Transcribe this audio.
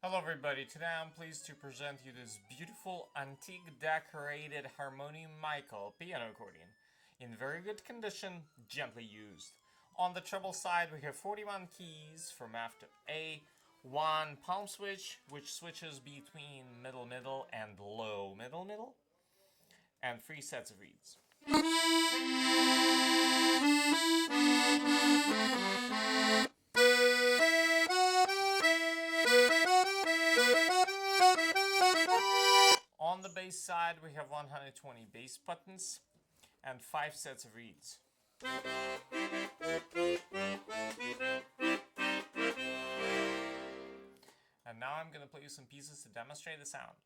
Hello everybody, today I'm pleased to present you this beautiful antique decorated Harmonium Michael piano accordion. In very good condition, gently used. On the treble side we have 41 keys from F to A, one palm switch which switches between middle middle and low middle middle, and 3 sets of reeds. On the bass side we have 120 bass buttons and 5 sets of reeds. And now I'm going to play you some pieces to demonstrate the sound.